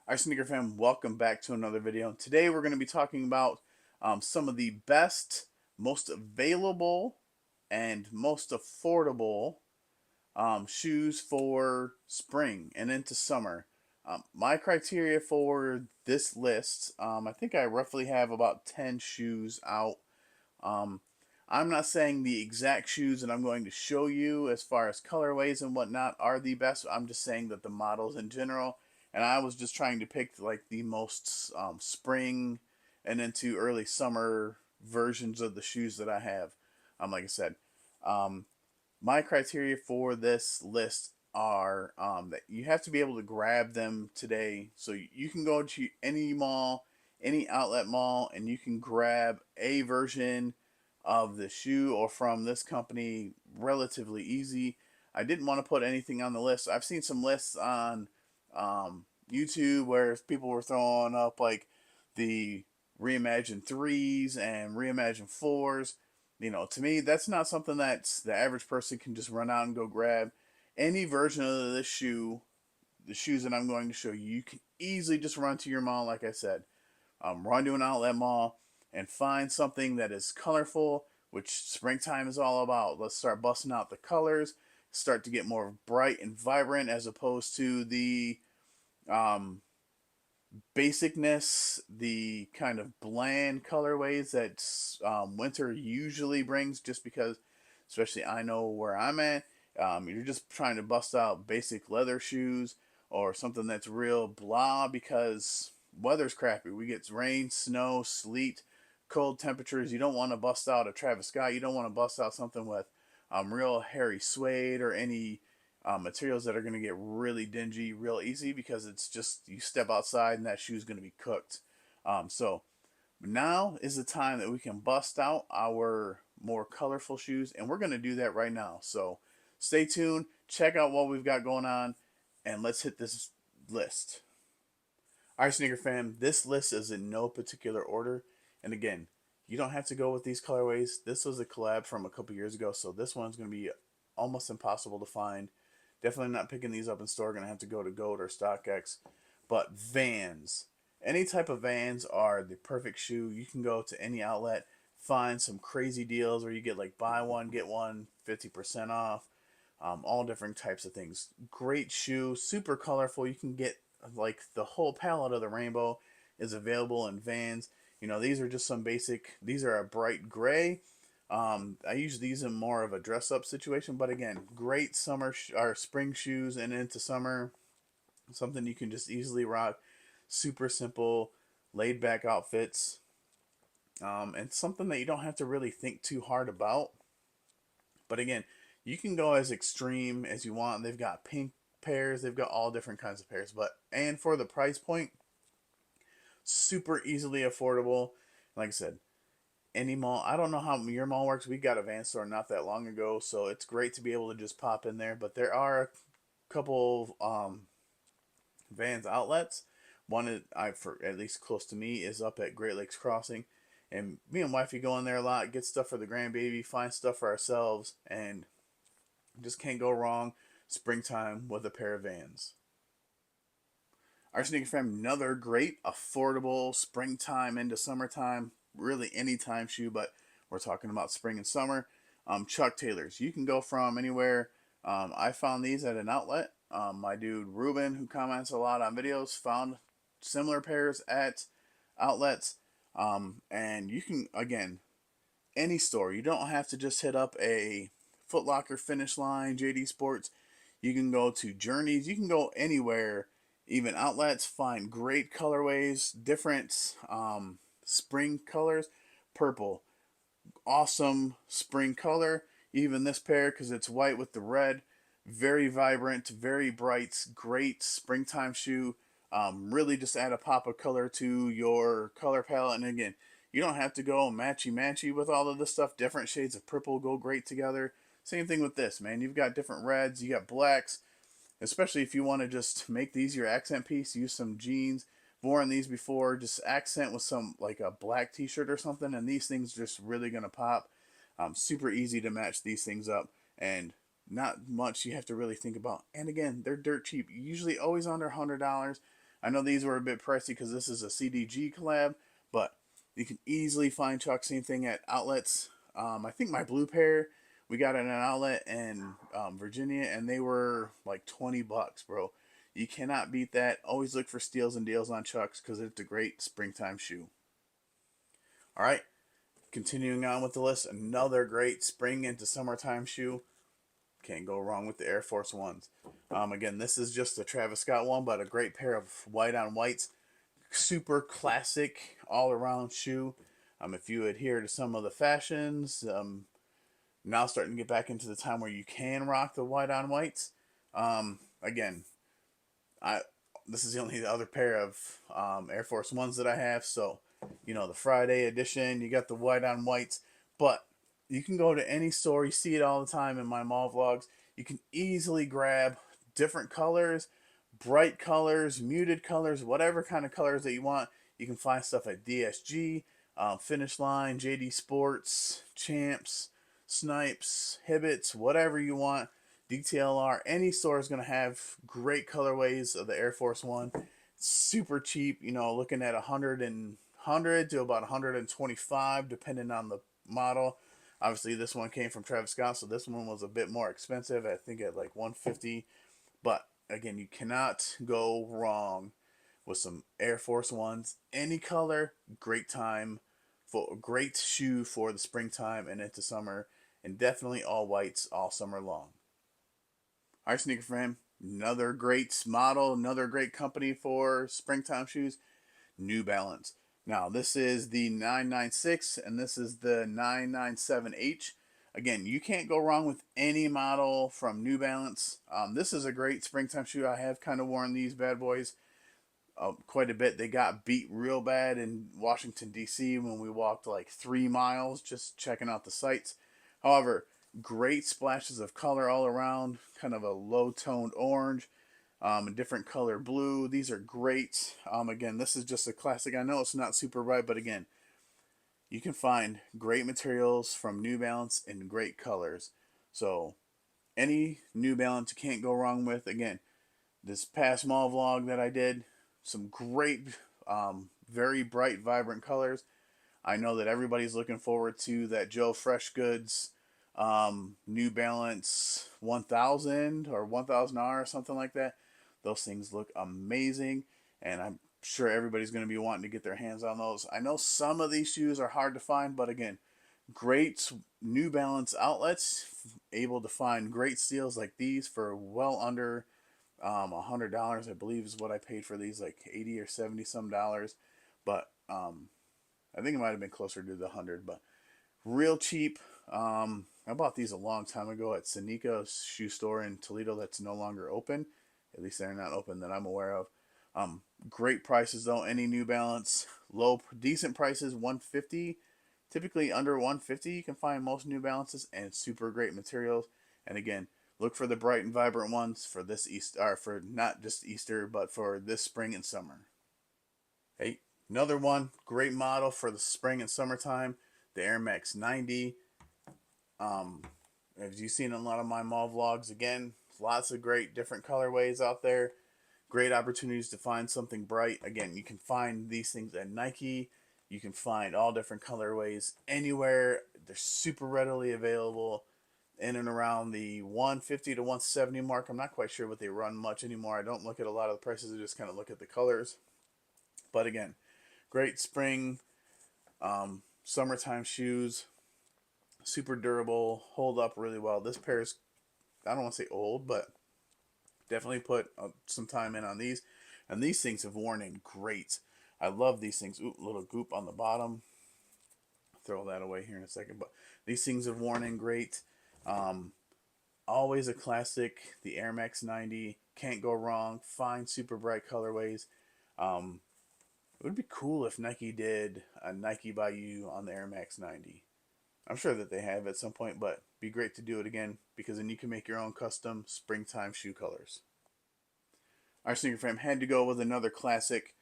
Our sneaker fam, welcome back to another video. Today we're going to be talking about some of the best, most available, and most affordable shoes for spring and into summer. My criteria for this list, I think I roughly have about 10 shoes out. um, I'm not saying the exact shoes that I'm going to show you as far as colorways and whatnot are the best. I'm just saying that the models in general, and I was just trying to pick like the most spring and into early summer versions of the shoes that I have. Like I said, um, my criteria for this list are that you have to be able to grab them today. So you can go to any mall, any outlet mall, and you can grab a version of the shoe or from this company relatively easy. I didn't want to put anything on the list. I've seen some lists on YouTube where people were throwing up like the reimagined threes and reimagined fours. To me, that's not something that the average person can just run out and go grab. Any version of this shoe, the shoes that I'm going to show you, you can easily just run to your mall, like I said. Run to an outlet mall and find something that is colorful, which springtime is all about. Let's start busting out the colors, start to get more bright and vibrant as opposed to the um, basicness, the kind of bland colorways that winter usually brings, just because, especially I know where I'm at, you're just trying to bust out basic leather shoes or something that's real blah because weather's crappy. We get rain, snow, sleet, cold temperatures. You don't want to bust out a Travis Scott. You don't want to bust out something with real hairy suede or any materials that are going to get really dingy real easy because it's just you step outside and that shoe's going to be cooked. So now is the time that we can bust out our more colorful shoes, and we're going to do that right now. So stay tuned, check out what we've got going on, and let's hit this list. All right, sneaker fam, this list is in no particular order. And again, you don't have to go with these colorways. This was a collab from a couple years ago, so this one's going to be almost impossible to find. Definitely not picking these up in store. Going to have to go to Goat or StockX. But Vans, any type of Vans are the perfect shoe. You can go to any outlet, find some crazy deals where you get like buy one, get one 50% off. All different types of things. Great shoe, super colorful. You can get like the whole palette of the rainbow is available in Vans. These are just some basic. These are a bright gray. I use these in more of a dress up situation, but again, great summer or spring shoes and into summer, something you can just easily rock. Super simple, laid back outfits, and something that you don't have to really think too hard about. But again, you can go as extreme as you want. They've got pink pairs, they've got all different kinds of pairs. And for the price point, super easily affordable. Like I said, any mall. I don't know how your mall works. We got a van store not that long ago, so it's great to be able to just pop in there. But there are a couple Vans outlets. One for at least close to me is up at Great Lakes Crossing, and me and wifey go in there a lot, get stuff for the grandbaby, find stuff for ourselves, and just can't go wrong springtime with a pair of Vans. Our sneaker fam, another great, affordable springtime into summertime, really anytime shoe, but we're talking about spring and summer. Chuck Taylors. You can go from anywhere. I found these at an outlet. My dude Ruben, who comments a lot on videos, found similar pairs at outlets. And you can, again, any store. You don't have to just hit up a Foot Locker, Finish Line, JD Sports. You can go to Journeys. You can go anywhere, even outlets. Find great colorways, different spring colors. Purple, awesome spring color. Even this pair, because it's white with the red, very vibrant, very bright, great springtime shoe. Really just add a pop of color to your color palette. And again, you don't have to go matchy matchy with all of this stuff. Different shades of purple go great together. Same thing with this, man. You've got different reds, you got blacks, especially if you want to just make these your accent piece. Use some jeans. I've worn these before. Just accent with some like a black t-shirt or something, and these things just really gonna pop. Super easy to match these things up, and not much you have to really think about. And again, they're dirt cheap. Usually always under $100. I know these were a bit pricey because this is a CDG collab, but you can easily find Chuck. Same thing at outlets. I think my blue pair we got at an outlet in Virginia, and they were like $20, bro. You cannot beat that. Always look for steals and deals on Chucks because it's a great springtime shoe. All right, continuing on with the list, another great spring into summertime shoe. Can't go wrong with the Air Force Ones. Again, this is just a Travis Scott one, but a great pair of white on whites. Super classic all around shoe. If you adhere to some of the fashions, now starting to get back into the time where you can rock the white on whites. Again, I this is the only other pair of Air Force Ones that I have. So, the Friday edition, you got the white on whites, but you can go to any store. You see it all the time in my mall vlogs. You can easily grab different colors, bright colors, muted colors, whatever kind of colors that you want. You can find stuff at DSG, Finish Line, JD Sports, Champs, Snipes, Hibbets, whatever you want. DTLR, any store is going to have great colorways of the Air Force One. Super cheap, looking at 100 to about 125 depending on the model. Obviously, this one came from Travis Scott, so this one was a bit more expensive. I think at like 150. But again, you cannot go wrong with some Air Force Ones. Any color, great time for great shoe for the springtime and into summer, and definitely all whites all summer long. All right, sneaker fan, another great model, another great company for springtime shoes, New Balance. Now, this is the 996 and this is the 997H. Again, you can't go wrong with any model from New Balance. This is a great springtime shoe. I have kind of worn these bad boys quite a bit. They got beat real bad in Washington, D.C. when we walked like 3 miles just checking out the sights. However, great splashes of color all around, kind of a low toned orange, a different color blue. These are great. Again, this is just a classic. I know it's not super bright, but again, you can find great materials from New Balance in great colors. So, any New Balance you can't go wrong with. Again, this past mall vlog that I did, some great, very bright, vibrant colors. I know that everybody's looking forward to that Joe Fresh Goods New Balance 1000 or 1000R or something like that. Those things look amazing, and I'm sure everybody's going to be wanting to get their hands on those. I know some of these shoes are hard to find, but again, great New Balance outlets able to find great steals like these for well under $100. I believe is what I paid for these, like 80 or 70 some dollars, but I think it might have been closer to the 100, but real cheap. I bought these a long time ago at Sanica's shoe store in Toledo that's no longer open. At least they're not open that I'm aware of. Great prices though. Any New Balance, decent prices, 150. Typically under 150, you can find most New Balances and super great materials. And again, look for the bright and vibrant ones for this Easter, or for not just Easter, but for this spring and summer. Hey, another one, great model for the spring and summertime, the Air Max 90. Um, as you've seen in a lot of my mall vlogs, again, lots of great different colorways out there. Great opportunities to find something bright. Again, you can find these things at Nike. You can find all different colorways anywhere. They're super readily available in and around the 150 to 170 mark. I'm not quite sure what they run much anymore. I don't look at a lot of the prices. I just kind of look at the colors. But again, great spring, summertime shoes, super durable, hold up really well. This pair is, I don't want to say old, but definitely put some time in on these. And these things have worn in great. I love these things. Ooh, little goop on the bottom. Throw that away here in a second. But these things have worn in great. Um, Always a classic. The Air Max 90. Can't go wrong. Fine, super bright colorways. Um, it would be cool if Nike did a Nike by You on the Air Max 90. I'm sure that they have at some point, but be great to do it again because then you can make your own custom springtime shoe colors. Our sneaker fam had to go with another classic,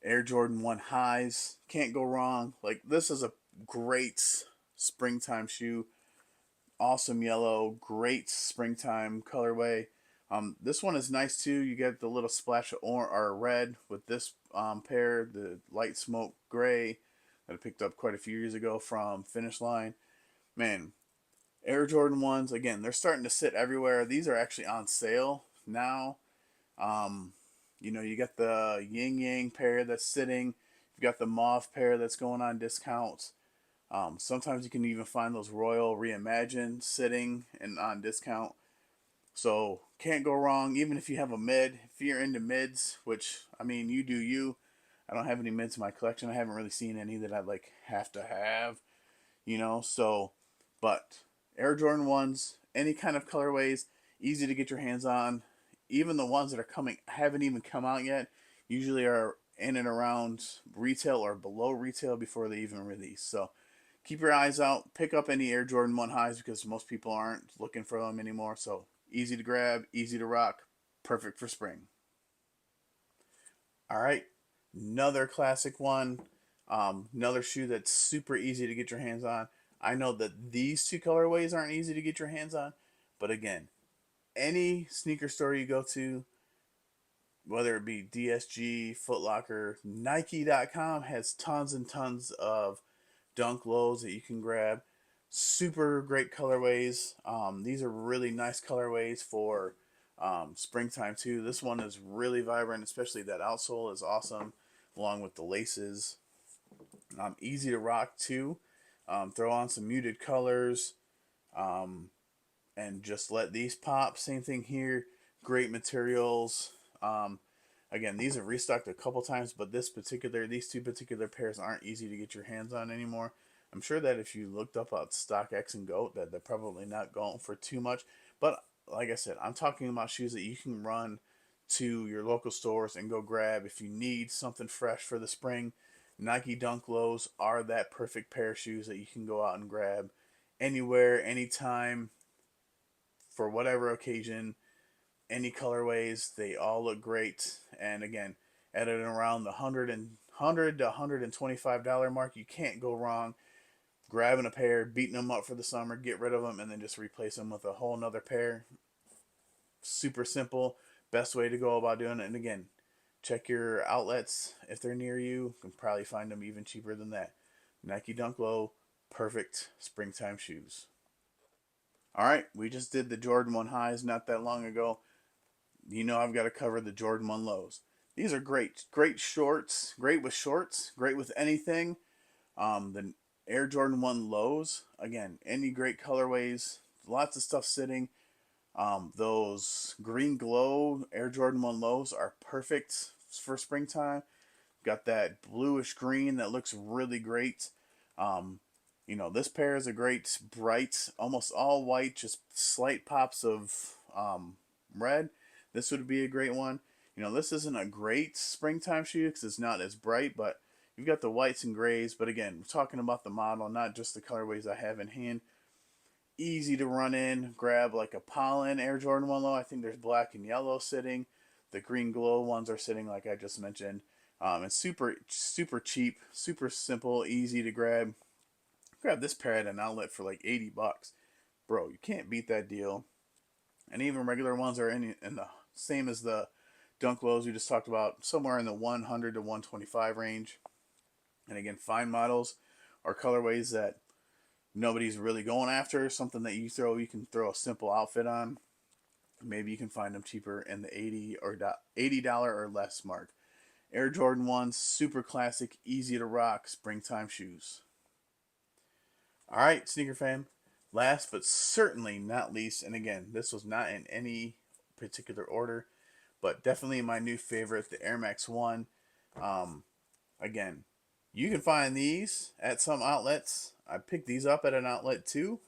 Air Jordan 1 highs. Can't go wrong. Like, this is a great springtime shoe. Awesome yellow, great springtime colorway. This one is nice too. You get the little splash of or red with this pair, the light smoke gray that I picked up quite a few years ago from Finish Line. Man, Air Jordan ones again. They're starting to sit everywhere. These are actually on sale now. Um, you got the Yin Yang pair that's sitting. You've got the Mauve pair that's going on discounts. Sometimes you can even find those Royal Reimagined sitting and on discount. So can't go wrong. Even if you have a mid, if you're into mids, which I mean you do you. I don't have any mids in my collection. I haven't really seen any that I like have to have. So, but Air Jordan ones, any kind of colorways, easy to get your hands on. Even the ones that are coming haven't even come out yet. Usually are in and around retail or below retail before they even release. So keep your eyes out. Pick up any Air Jordan 1 highs because most people aren't looking for them anymore. So easy to grab, easy to rock, perfect for spring. All right, another classic one. Another shoe that's super easy to get your hands on. I know that these two colorways aren't easy to get your hands on, but again, any sneaker store you go to, whether it be DSG, Foot Locker, Nike.com has tons and tons of dunk lows that you can grab. Super great colorways. These are really nice colorways for springtime too. This one is really vibrant, especially that outsole is awesome, along with the laces. Easy to rock too. Throw on some muted colors. Um, and just let these pop. Same thing here. Great materials. Um, Again, these have restocked a couple times, but these two particular pairs aren't easy to get your hands on anymore. I'm sure that if you looked up at StockX and Goat, that they're probably not going for too much. But like I said, I'm talking about shoes that you can run to your local stores and go grab if you need something fresh for the spring. Nike Dunk Lows are that perfect pair of shoes that you can go out and grab anywhere, anytime, for whatever occasion, any colorways. They all look great. And again, at it around the hundred to $125 mark, you can't go wrong grabbing a pair, beating them up for the summer, get rid of them, and then just replace them with a whole nother pair. Super simple. Best way to go about doing it. And again, check your outlets if they're near you. You can probably find them even cheaper than that. Nike Dunk Low, perfect springtime shoes. All right, we just did the Jordan 1 highs not that long ago. I've got to cover the Jordan 1 lows. These are great. Great shorts. Great with shorts. Great with anything. The Air Jordan 1 lows. Again, any great colorways. Lots of stuff sitting. Those green glow Air Jordan 1 lows are perfect for springtime. Got that bluish green that looks really great. Um, this pair is a great bright, almost all white, just slight pops of red. This would be a great one. This isn't a great springtime shoe because it's not as bright, but you've got the whites and grays. But again, we're talking about the model, not just the colorways I have in hand. Easy to run in, grab like a pollen Air Jordan 1 low. I think there's black and yellow sitting. The green glow ones are sitting like I just mentioned. And super, super cheap, super simple, easy to grab. Grab this pair at an outlet for like $80. Bro, you can't beat that deal. And even regular ones are in the same as the dunk lows we just talked about, somewhere in the 100 to 125 range. And again, fine models are colorways that nobody's really going after. Something that you can throw a simple outfit on. Maybe you can find them cheaper in the $80 or less mark. Air Jordan 1s, super classic, easy to rock, springtime shoes. All right, sneaker fam. Last but certainly not least, and again, this was not in any particular order, but definitely my new favorite, the Air Max 1. Um, Again, you can find these at some outlets. I picked these up at an outlet too.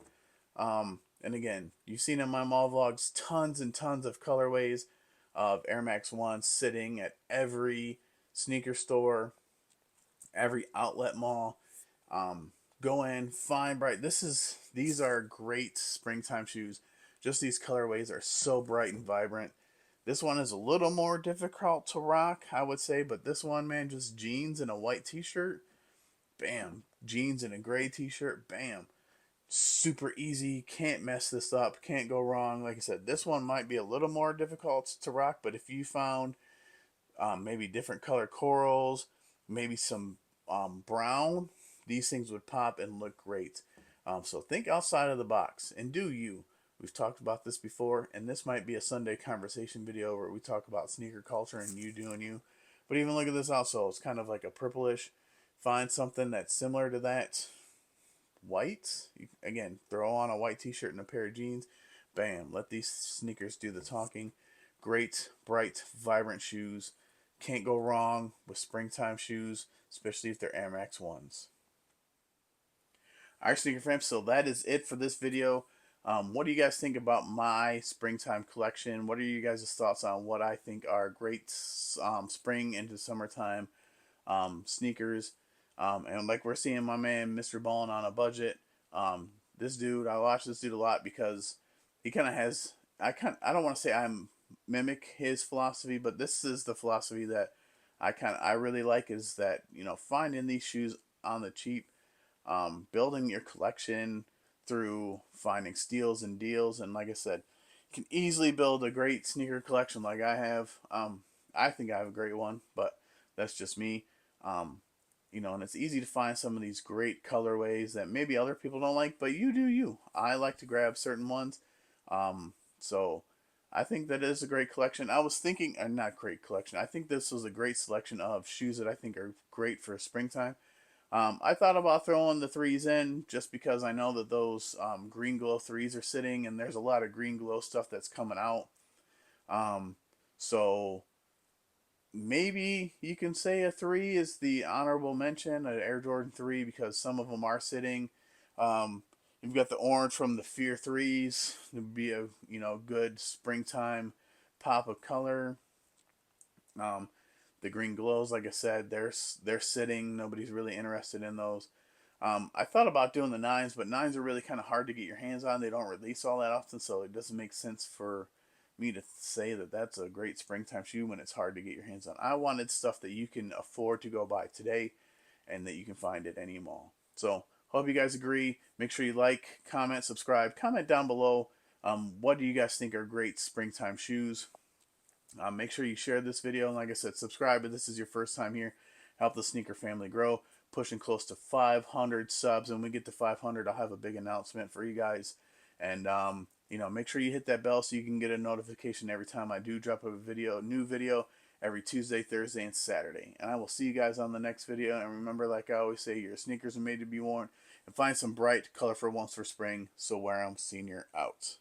And again, you've seen in my mall vlogs tons and tons of colorways of Air Max 1 sitting at every sneaker store, every outlet mall. Um, Go in, find bright. These are great springtime shoes. Just these colorways are so bright and vibrant. This one is a little more difficult to rock, I would say, but this one, man, just jeans and a white t-shirt, bam. Jeans and a gray t-shirt, bam. super easy, can't mess this up, can't go wrong. Like I said, this one might be a little more difficult to rock, but if you found maybe different color corals, maybe some brown, these things would pop and look great. So think outside of the box and do you. We've talked about this before, and this might be a Sunday conversation video where we talk about sneaker culture and you doing you. But even look at this also. It's kind of like a purplish. Find something that's similar to that. White. Again, throw on a white t-shirt and a pair of jeans. Bam. Let these sneakers do the talking. Great, bright, vibrant shoes. Can't go wrong with springtime shoes, especially if they're Air Max 1s. Alright, sneaker fam, so that is it for this video. What do you guys think about my springtime collection? What are you guys' thoughts on what I think are great spring into summertime sneakers? And like we're seeing my man Mr. Ballin on a budget. This dude, I watch this dude a lot because he kind of has. I don't want to say I'm mimic his philosophy, but this is the philosophy that I really like. Is that finding these shoes on the cheap, building your collection through finding steals and deals, and like I said, you can easily build a great sneaker collection like I have. I think I have a great one, but that's just me. Um, and it's easy to find some of these great colorways that maybe other people don't like, but you do you. I like to grab certain ones. So I think that is a great collection. I was thinking, not great collection. I think this was a great selection of shoes that I think are great for springtime. I thought about throwing the threes in just because I know that those green glow threes are sitting, and there's a lot of green glow stuff that's coming out. Um, so maybe you can say a three is the honorable mention, an Air Jordan 3, because some of them are sitting. Um, you've got the orange from the Fear threes. It would be a good springtime pop of color. Um, the green glows, like I said, they're sitting. Nobody's really interested in those. I thought about doing the nines, but nines are really kind of hard to get your hands on. They don't release all that often, so it doesn't make sense for me to say that that's a great springtime shoe when it's hard to get your hands on. I wanted stuff that you can afford to go buy today and that you can find at any mall. So, hope you guys agree. Make sure you like, comment, subscribe. Comment down below. What do you guys think are great springtime shoes? Make sure you share this video, and like I said, subscribe if this is your first time here. Help the sneaker family grow. Pushing close to 500 subs, and when we get to 500, I'll have a big announcement for you guys. And make sure you hit that bell so you can get a notification every time I do drop a new video every Tuesday, Thursday, and Saturday. And I will see you guys on the next video. And remember, like I always say, your sneakers are made to be worn. And find some bright, colorful ones for spring. So wear them, senior out.